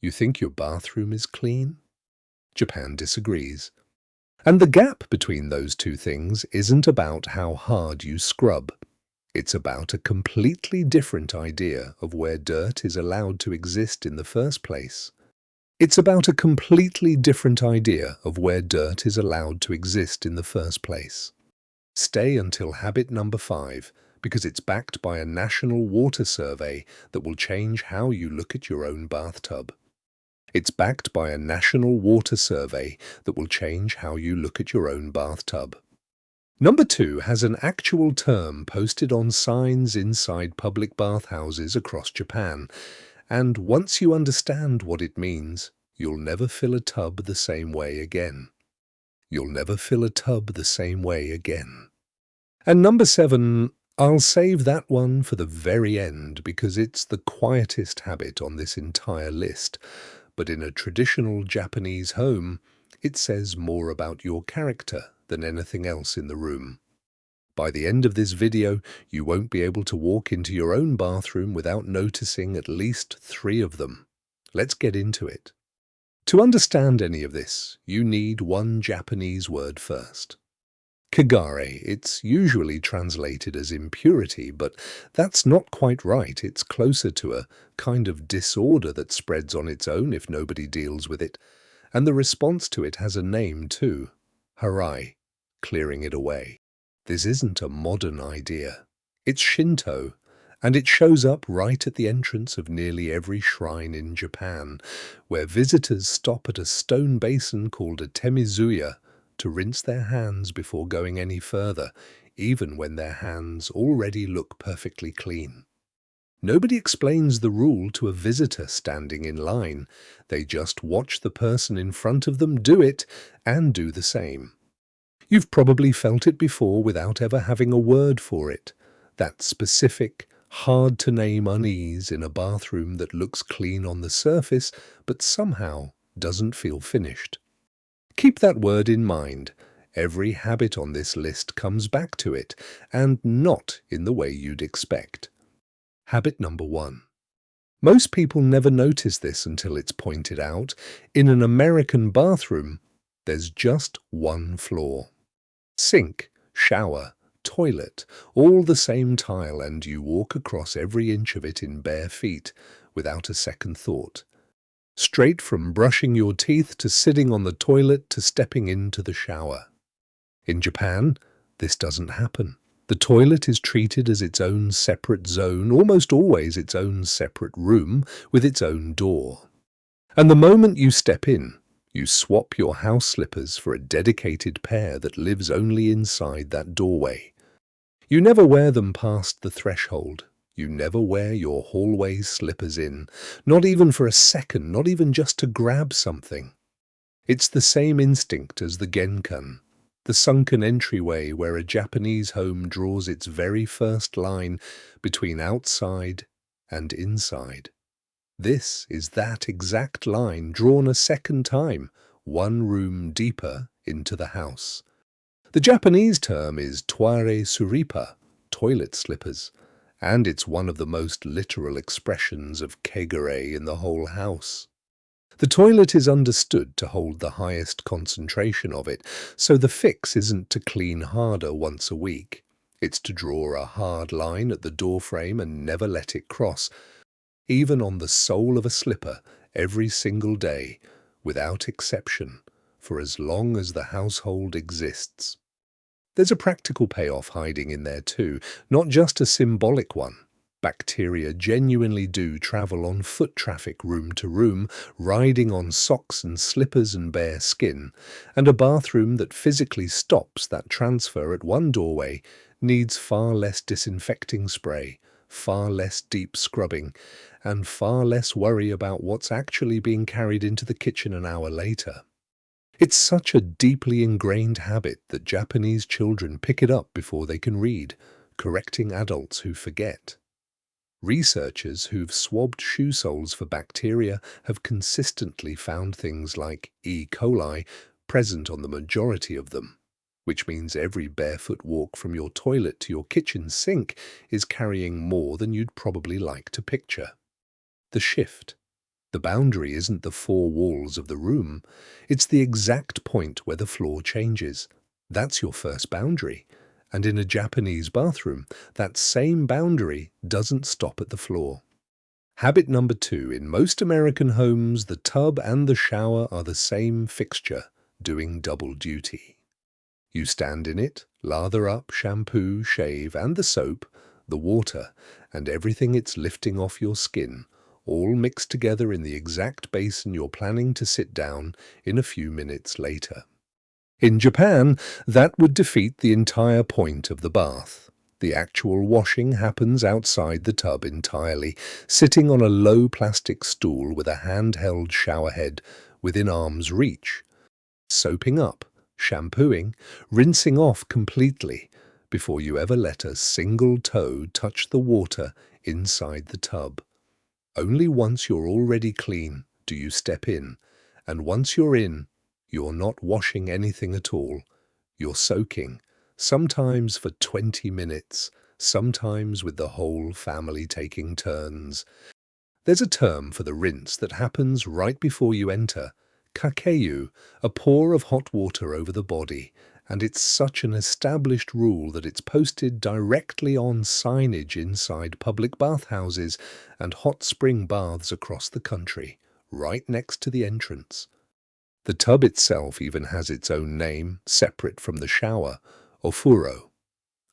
You think your bathroom is clean? Japan disagrees. And the gap between those two things isn't about how hard you scrub. It's about a completely different idea of where dirt is allowed to exist in the first place. It's about a completely different idea of where dirt is allowed to exist in the first place. Stay until habit number 5, because it's backed by a national water survey that will change how you look at your own bathtub. It's backed by a national water survey that will change how you look at your own bathtub. Number 2 has an actual term posted on signs inside public bathhouses across Japan, and once you understand what it means, you'll never fill a tub the same way again. You'll never fill a tub the same way again. And number 7, I'll save that one for the very end because it's the quietest habit on this entire list, but in a traditional Japanese home, it says more about your character than anything else in the room. By the end of this video, you won't be able to walk into your own bathroom without noticing at least 3 of them. Let's get into it. To understand any of this, you need one Japanese word first. Kagare. It's usually translated as impurity, but that's not quite right. It's closer to a kind of disorder that spreads on its own if nobody deals with it. And the response to it has a name too. Harai, clearing it away. This isn't a modern idea. It's Shinto, and it shows up right at the entrance of nearly every shrine in Japan, where visitors stop at a stone basin called a temizuya to rinse their hands before going any further, even when their hands already look perfectly clean. Nobody explains the rule to a visitor standing in line. They just watch the person in front of them do it and do the same. You've probably felt it before without ever having a word for it. That specific, hard-to-name unease in a bathroom that looks clean on the surface but somehow doesn't feel finished. Keep that word in mind. Every habit on this list comes back to it, and not in the way you'd expect. Habit number 1. Most people never notice this until it's pointed out. In an American bathroom, there's just one floor. Sink, shower, toilet, all the same tile, and you walk across every inch of it in bare feet, without a second thought. Straight from brushing your teeth to sitting on the toilet to stepping into the shower. In Japan, this doesn't happen. The toilet is treated as its own separate zone, almost always its own separate room with its own door. And the moment you step in, you swap your house slippers for a dedicated pair that lives only inside that doorway. You never wear them past the threshold. You never wear your hallway slippers in, not even for a second, not even just to grab something. It's the same instinct as the genkan, the sunken entryway where a Japanese home draws its very first line between outside and inside. This is that exact line drawn a second time, one room deeper into the house. The Japanese term istoire suripa, toilet slippers, and it's one of the most literal expressions of kegare in the whole house. The toilet is understood to hold the highest concentration of it, so the fix isn't to clean harder once a week. It's to draw a hard line at the doorframe and never let it cross, even on the sole of a slipper, every single day, without exception, for as long as the household exists. There's a practical payoff hiding in there too, not just a symbolic one. Bacteria genuinely do travel on foot traffic room to room, riding on socks and slippers and bare skin, and a bathroom that physically stops that transfer at one doorway needs far less disinfecting spray, far less deep scrubbing, and far less worry about what's actually being carried into the kitchen an hour later. It's such a deeply ingrained habit that Japanese children pick it up before they can read, correcting adults who forget. Researchers who've swabbed shoe soles for bacteria have consistently found things like E. coli present on the majority of them, which means every barefoot walk from your toilet to your kitchen sink is carrying more than you'd probably like to picture. The shift. The boundary isn't the four walls of the room, it's the exact point where the floor changes. That's your first boundary. And in a Japanese bathroom, that same boundary doesn't stop at the floor. Habit number 2. In most American homes, the tub and the shower are the same fixture, doing double duty. You stand in it, lather up, shampoo, shave, and the soap, the water, and everything it's lifting off your skin, all mixed together in the exact basin you're planning to sit down in a few minutes later. In Japan, that would defeat the entire point of the bath. The actual washing happens outside the tub entirely, sitting on a low plastic stool with a handheld shower head within arm's reach. Soaping up, shampooing, rinsing off completely before you ever let a single toe touch the water inside the tub. Only once you're already clean do you step in, and once you're in, you're not washing anything at all. You're soaking, sometimes for 20 minutes, sometimes with the whole family taking turns. There's a term for the rinse that happens right before you enter, kakeyu, a pour of hot water over the body, and it's such an established rule that it's posted directly on signage inside public bathhouses and hot spring baths across the country, right next to the entrance. The tub itself even has its own name, separate from the shower, ofuro.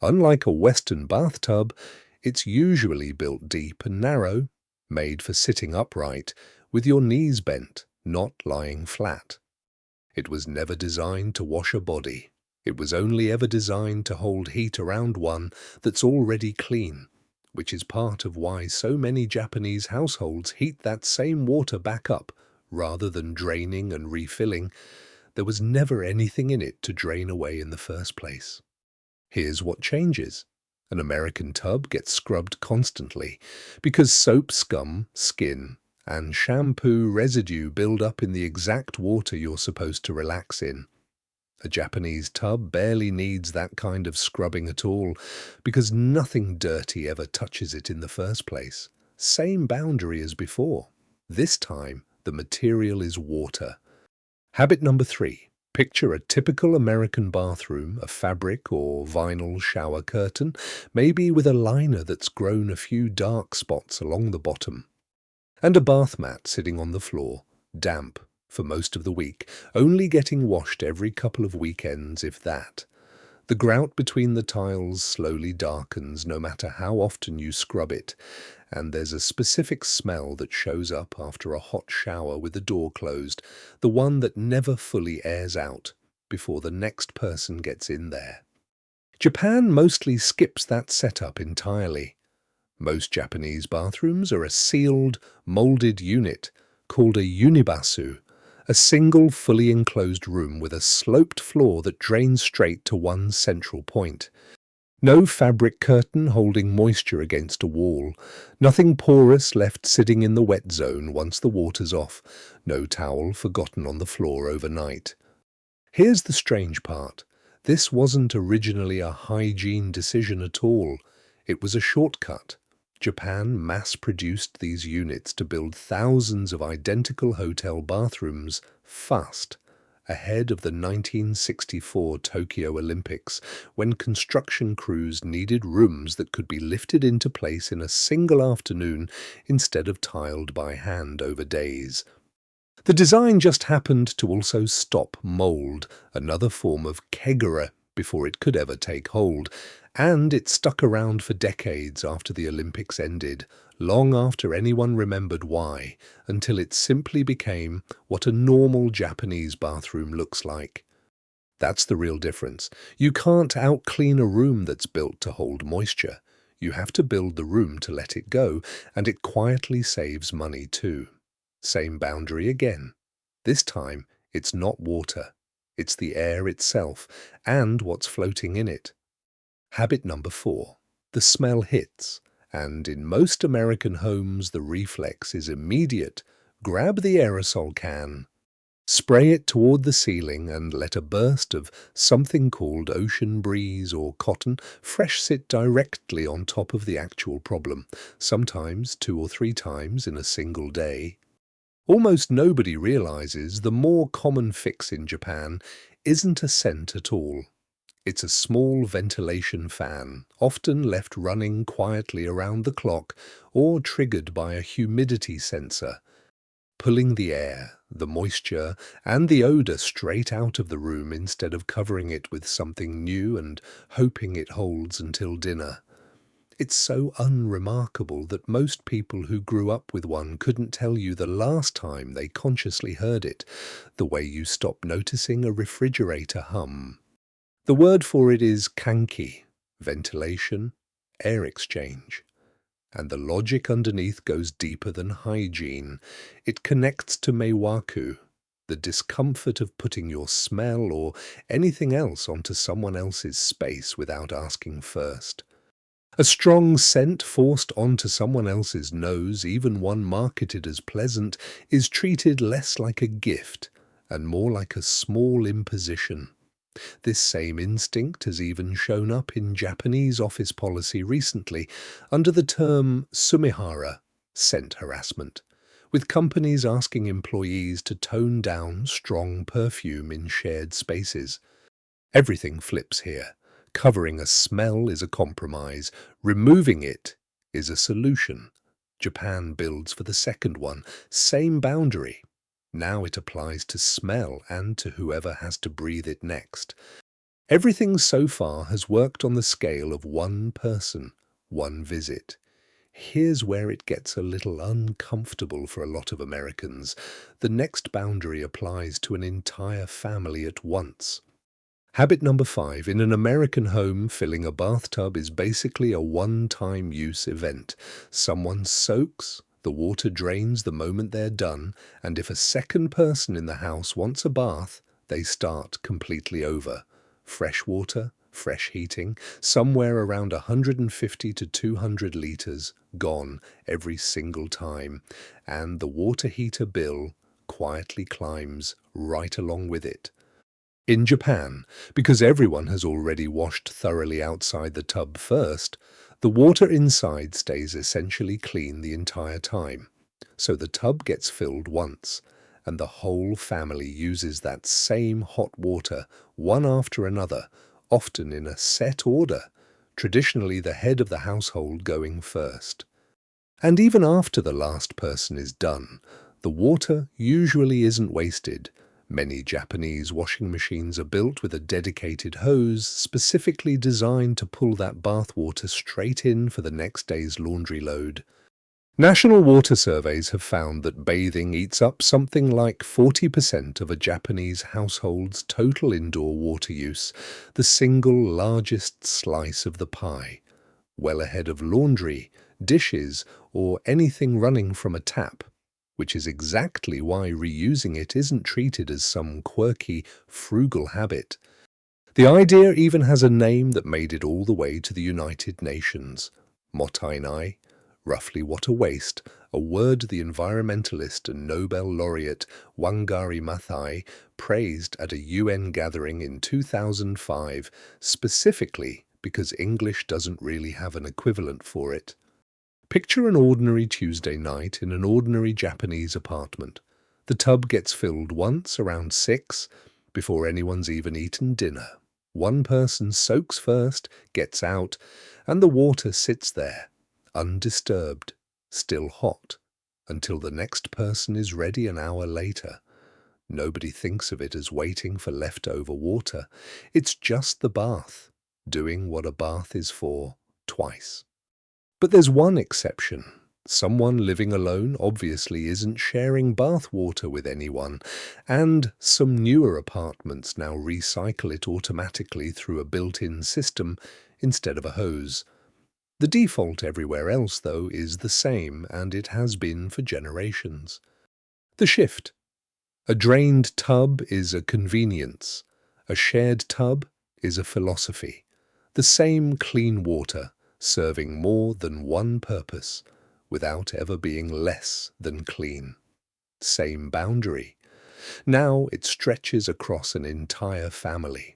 Unlike a Western bathtub, it's usually built deep and narrow, made for sitting upright, with your knees bent, not lying flat. It was never designed to wash a body. It was only ever designed to hold heat around one that's already clean, which is part of why so many Japanese households heat that same water back up rather than draining and refilling. There was never anything in it to drain away in the first place. Here's what changes. An American tub gets scrubbed constantly because soap scum, skin, and shampoo residue build up in the exact water you're supposed to relax in. A Japanese tub barely needs that kind of scrubbing at all because nothing dirty ever touches it in the first place. Same boundary as before. This time, the material is water. Habit number 3. Picture a typical American bathroom, a fabric or vinyl shower curtain, maybe with a liner that's grown a few dark spots along the bottom, and a bath mat sitting on the floor, damp for most of the week, only getting washed every couple of weekends, if that. The grout between the tiles slowly darkens no matter how often you scrub it, and there's a specific smell that shows up after a hot shower with the door closed, the one that never fully airs out before the next person gets in there. Japan mostly skips that setup entirely. Most Japanese bathrooms are a sealed, molded unit called a unibasu, a single fully enclosed room with a sloped floor that drains straight to one central point. No fabric curtain holding moisture against a wall, nothing porous left sitting in the wet zone once the water's off, no towel forgotten on the floor overnight. Here's the strange part. This wasn't originally a hygiene decision at all. It was a shortcut. Japan mass-produced these units to build thousands of identical hotel bathrooms fast, ahead of the 1964 Tokyo Olympics, when construction crews needed rooms that could be lifted into place in a single afternoon instead of tiled by hand over days. The design just happened to also stop mold, another form of kegare, before it could ever take hold, and it stuck around for decades after the Olympics ended, long after anyone remembered why, until it simply became what a normal Japanese bathroom looks like. That's the real difference. You can't out-clean a room that's built to hold moisture. You have to build the room to let it go, and it quietly saves money too. Same boundary again. This time, it's not water. It's the air itself and what's floating in it. Habit number 4. The smell hits, and in most American homes the reflex is immediate. Grab the aerosol can, spray it toward the ceiling, and let a burst of something called ocean breeze or cotton fresh sit directly on top of the actual problem, sometimes 2 or 3 times in a single day. Almost nobody realizes the more common fix in Japan isn't a scent at all. It's a small ventilation fan, often left running quietly around the clock or triggered by a humidity sensor, pulling the air, the moisture, and the odor straight out of the room instead of covering it with something new and hoping it holds until dinner. It's so unremarkable that most people who grew up with one couldn't tell you the last time they consciously heard it, the way you stop noticing a refrigerator hum. The word for it is kanki, ventilation, air exchange. And the logic underneath goes deeper than hygiene. It connects to meiwaku, the discomfort of putting your smell or anything else onto someone else's space without asking first. A strong scent forced onto someone else's nose, even one marketed as pleasant, is treated less like a gift and more like a small imposition. This same instinct has even shown up in Japanese office policy recently under the term sumihara, scent harassment, with companies asking employees to tone down strong perfume in shared spaces. Everything flips here. Covering a smell is a compromise. Removing it is a solution. Japan builds for the second one. Same boundary. Now it applies to smell and to whoever has to breathe it next. Everything so far has worked on the scale of one person, one visit. Here's where it gets a little uncomfortable for a lot of Americans. The next boundary applies to an entire family at once. Habit number 5. In an American home, filling a bathtub is basically a one-time use event. Someone soaks, the water drains the moment they're done, and if a second person in the house wants a bath, they start completely over. Fresh water, fresh heating, somewhere around 150 to 200 litres, gone every single time. And the water heater bill quietly climbs right along with it. In Japan, because everyone has already washed thoroughly outside the tub first, the water inside stays essentially clean the entire time. So the tub gets filled once, and the whole family uses that same hot water, one after another, often in a set order, traditionally the head of the household going first. And even after the last person is done, the water usually isn't wasted. Many Japanese washing machines are built with a dedicated hose specifically designed to pull that bath water straight in for the next day's laundry load. National water surveys have found that bathing eats up something like 40% of a Japanese household's total indoor water use, the single largest slice of the pie, well ahead of laundry, dishes, or anything running from a tap, which is exactly why reusing it isn't treated as some quirky, frugal habit. The idea even has a name that made it all the way to the United Nations: mottainai, roughly what a waste, a word the environmentalist and Nobel laureate Wangari Maathai praised at a UN gathering in 2005, specifically because English doesn't really have an equivalent for it. Picture an ordinary Tuesday night in an ordinary Japanese apartment. The tub gets filled once around 6, before anyone's even eaten dinner. One person soaks first, gets out, and the water sits there, undisturbed, still hot, until the next person is ready an hour later. Nobody thinks of it as waiting for leftover water. It's just the bath, doing what a bath is for, twice. But there's one exception. Someone living alone obviously isn't sharing bath water with anyone, and some newer apartments now recycle it automatically through a built-in system instead of a hose. The default everywhere else, though, is the same, and it has been for generations. The shift. A drained tub is a convenience. A shared tub is a philosophy. The same clean water, serving more than one purpose, without ever being less than clean. Same boundary. Now it stretches across an entire family.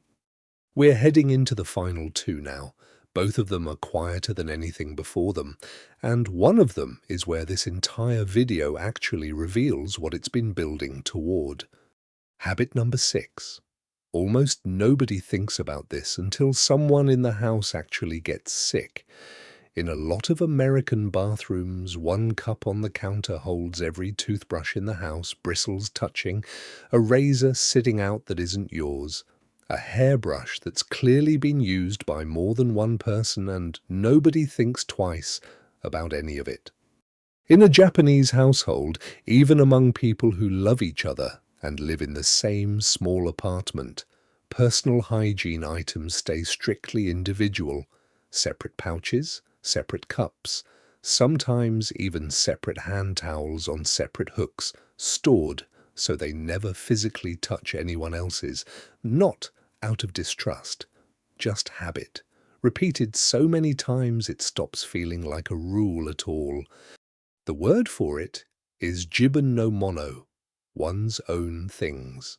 We're heading into the final 2 now, Both of them are quieter than anything before them, and one of them is where this entire video actually reveals what it's been building toward. Habit number 6. Almost nobody thinks about this until someone in the house actually gets sick. In a lot of American bathrooms, one cup on the counter holds every toothbrush in the house, bristles touching, a razor sitting out that isn't yours, a hairbrush that's clearly been used by more than one person, and nobody thinks twice about any of it. In a Japanese household, even among people who love each other and live in the same small apartment, personal hygiene items stay strictly individual. Separate pouches, separate cups, sometimes even separate hand towels on separate hooks, stored so they never physically touch anyone else's, not out of distrust, just habit, repeated so many times it stops feeling like a rule at all. The word for it is jibun no mono, one's own things.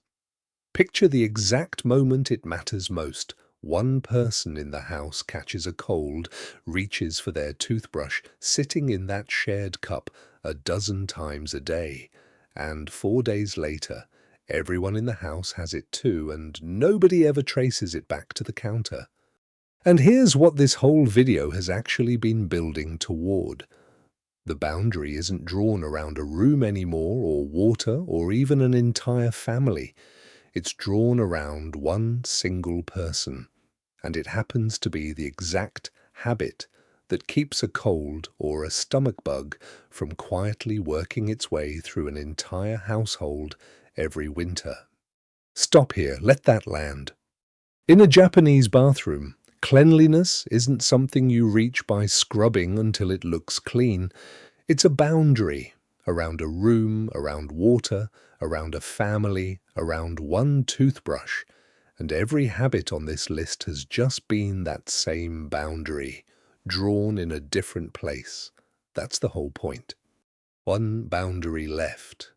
Picture the exact moment it matters most. One person in the house catches a cold, reaches for their toothbrush, sitting in that shared cup a dozen times a day. And 4 days later, everyone in the house has it too, and nobody ever traces it back to the counter. And here's what this whole video has actually been building toward. The boundary isn't drawn around a room anymore, or water, or even an entire family. It's drawn around one single person, and it happens to be the exact habit that keeps a cold or a stomach bug from quietly working its way through an entire household every winter. Stop here, let that land. In a Japanese bathroom, cleanliness isn't something you reach by scrubbing until it looks clean. It's a boundary around a room, around water, around a family, around one toothbrush, and every habit on this list has just been that same boundary, drawn in a different place. That's the whole point. One boundary left,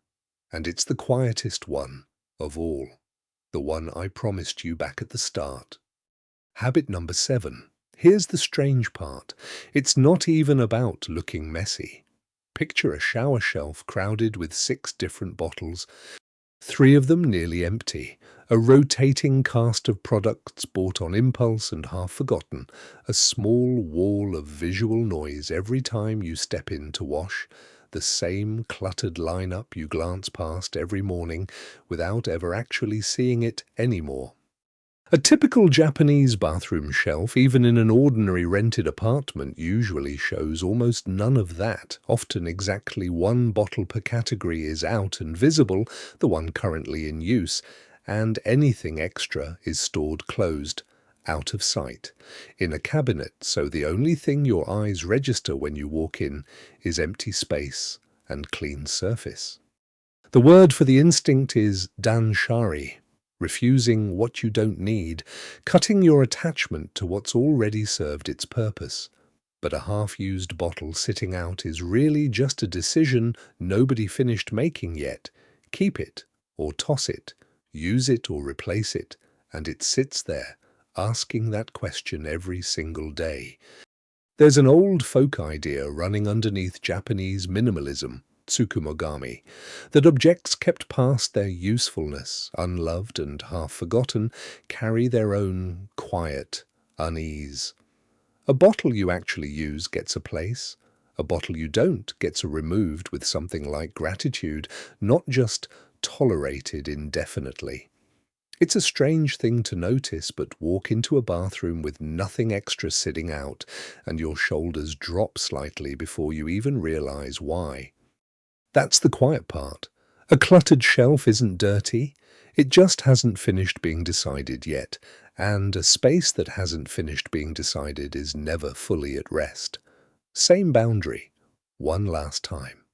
and it's the quietest one of all, the one I promised you back at the start. Habit number 7. Here's the strange part. It's not even about looking messy. Picture a shower shelf crowded with 6 different bottles, 3 of them nearly empty, a rotating cast of products bought on impulse and half forgotten, a small wall of visual noise every time you step in to wash, the same cluttered lineup you glance past every morning without ever actually seeing it anymore. A typical Japanese bathroom shelf, even in an ordinary rented apartment, usually shows almost none of that. Often exactly 1 bottle per category is out and visible, the one currently in use, and anything extra is stored closed, out of sight, in a cabinet, so the only thing your eyes register when you walk in is empty space and clean surface. The word for the instinct is danshari, refusing what you don't need, cutting your attachment to what's already served its purpose. But a half-used bottle sitting out is really just a decision nobody finished making yet. Keep it or toss it, use it or replace it, and it sits there, asking that question every single day. There's an old folk idea running underneath Japanese minimalism, tsukumogami, that objects kept past their usefulness, unloved and half forgotten, carry their own quiet unease. A bottle you actually use gets a place. A bottle you don't gets removed with something like gratitude, not just tolerated indefinitely. It's a strange thing to notice, but walk into a bathroom with nothing extra sitting out, and your shoulders drop slightly before you even realize why. That's the quiet part. A cluttered shelf isn't dirty. It just hasn't finished being decided yet, and a space that hasn't finished being decided is never fully at rest. Same boundary, one last time.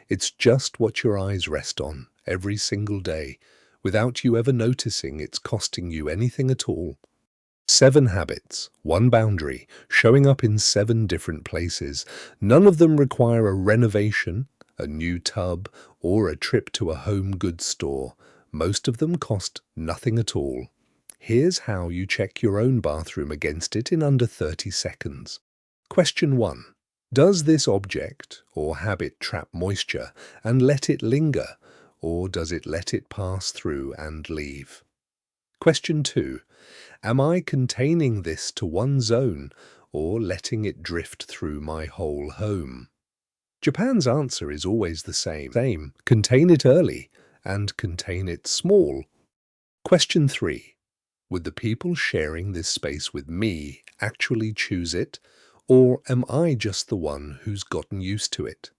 It's just what your eyes rest on every single day, without you ever noticing it's costing you anything at all. 7 habits, 1 boundary, showing up in 7 different places. None of them require a renovation, a new tub, or a trip to a home goods store. Most of them cost nothing at all. Here's how you check your own bathroom against it in under 30 seconds. Question 1. Does this object or habit trap moisture and let it linger, or does it let it pass through and leave? Question 2. Am I containing this to one zone or letting it drift through my whole home? Japan's answer is always the same. Contain it early and contain it small. Question 3. Would the people sharing this space with me actually choose it, or am I just the one who's gotten used to it?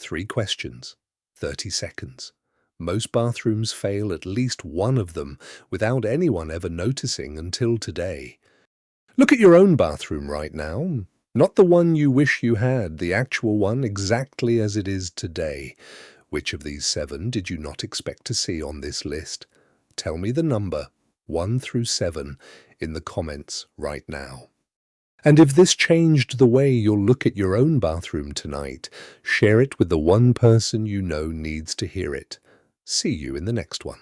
3 questions, 30 seconds. Most bathrooms fail at least one of them without anyone ever noticing until today. Look at your own bathroom right now. Not the one you wish you had, the actual one exactly as it is today. Which of these 7 did you not expect to see on this list? Tell me the number, 1 through 7, in the comments right now. And if this changed the way you'll look at your own bathroom tonight, share it with the one person you know needs to hear it. See you in the next one.